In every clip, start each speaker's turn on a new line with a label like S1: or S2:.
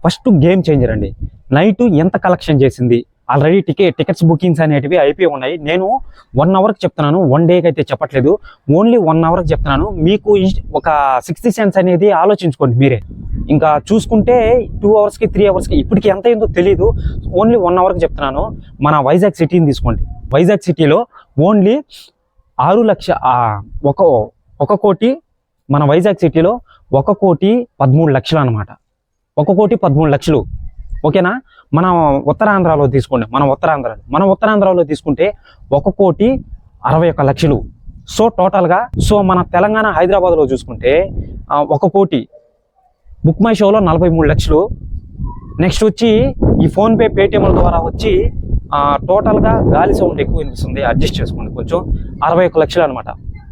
S1: First game changer అండి. Night ఎంత collection చేసింది, ఆల్రెడీ టికెట్స్ బుకింగ్స్ అనేటివి అయిపోయి ఉన్నాయి. నేను 1 అవర్కి చెప్తున్నాను, 1 డేకి అయితే చెప్పట్లేదు, ఓన్లీ 1 అవర్కి చెప్తున్నాను. మీకు ఒక 60 సెన్స్ అనేది ఆలోచించుకోండి మీరే. ఇంకా చూసుకుంటే 2 అవర్స్కి 3 అవర్స్కి ఇప్పటికి ఎంత అయిందో తెలియదు. ఓన్లీ 1 అవర్కి చెప్తున్నాను. మన వైజాగ్ సిటీని తీసుకోండి. వైజాగ్ సిటీలో ఓన్లీ 6 లక్ష 1 కోటి, మన వైజాగ్ సిటీలో 1,13,00,000 అనమాట. 1,13,00,000. ఓకేనా? మన ఉత్తరాంధ్రలో తీసుకోండి. మన ఉత్తరాంధ్రలో తీసుకుంటే 1,61,00,000. సో టోటల్గా మన తెలంగాణ హైదరాబాద్లో చూసుకుంటే 1 కోటి. బుక్ మై షోలో 43 లక్షలు. నెక్స్ట్ వచ్చి ఈ ఫోన్పే పేటిఎంల ద్వారా వచ్చి టోటల్గా గాలి సౌండ్ ఎక్కువ వినిపిస్తుంది, అడ్జస్ట్ చేసుకోండి కొంచెం. 61 లక్షలు అనమాట.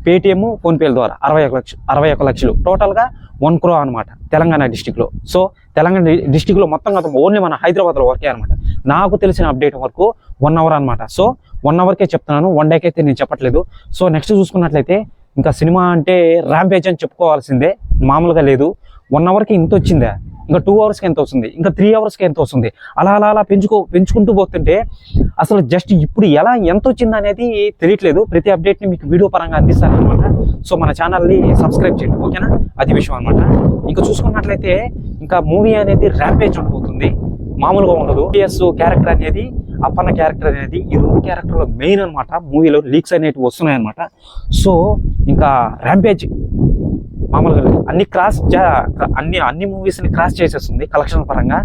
S1: పేటిఎం ఫోన్పేల ద్వారా 61 లక్షలు. టోటల్గా 1 crore అనమాట తెలంగాణ డిస్టిక్లో. సో తెలంగాణ డిస్టిక్లో మొత్తం ఓన్లీ మన హైదరాబాద్లో వరకే అనమాట. నాకు తెలిసిన అప్డేట్ వరకు 1 అవర్ అనమాట. సో 1 అవర్కే చెప్తున్నాను, 1 డేకి అయితే నేను చెప్పట్లేదు. సో నెక్స్ట్ చూసుకున్నట్లయితే ఇంకా సినిమా అంటే ర్యాంపేజ్ అని చెప్పుకోవాల్సిందే, మామూలుగా లేదు. 1 అవర్కి ఇంత వచ్చిందా, ఇంకా 2 అవర్స్కి ఎంత వస్తుంది, ఇంకా 3 అవర్స్కి ఎంత వస్తుంది, అలా పెంచుకుంటూ పోతుంటే అసలు జస్ట్ ఇప్పుడు ఎంత వచ్చింది అనేది తెలియట్లేదు. ప్రతి అప్డేట్ని మీకు వీడియో పరంగా అందిస్తాను అనమాట. సో మన ఛానల్ని సబ్స్క్రైబ్ చేయండి, ఓకేనా? అది విషయం అనమాట. ఇంకా చూసుకున్నట్లయితే ఇంకా మూవీ అనేది ర్యాంపేజ్ ఉండబోతుంది, మామూలుగా ఉండదు. క్యారెక్టర్ అనేది, అప్పన్న క్యారెక్టర్ అనేది, ఈ 2 క్యారెక్టర్లో మెయిన్ అనమాట. మూవీలో లీక్స్ అనేవి వస్తున్నాయి అనమాట. సో ఇంకా ర్యాంపేజ్ మామూలుగా అన్ని మూవీస్ని క్రాస్ చేసేస్తుంది కలెక్షన్ పరంగా.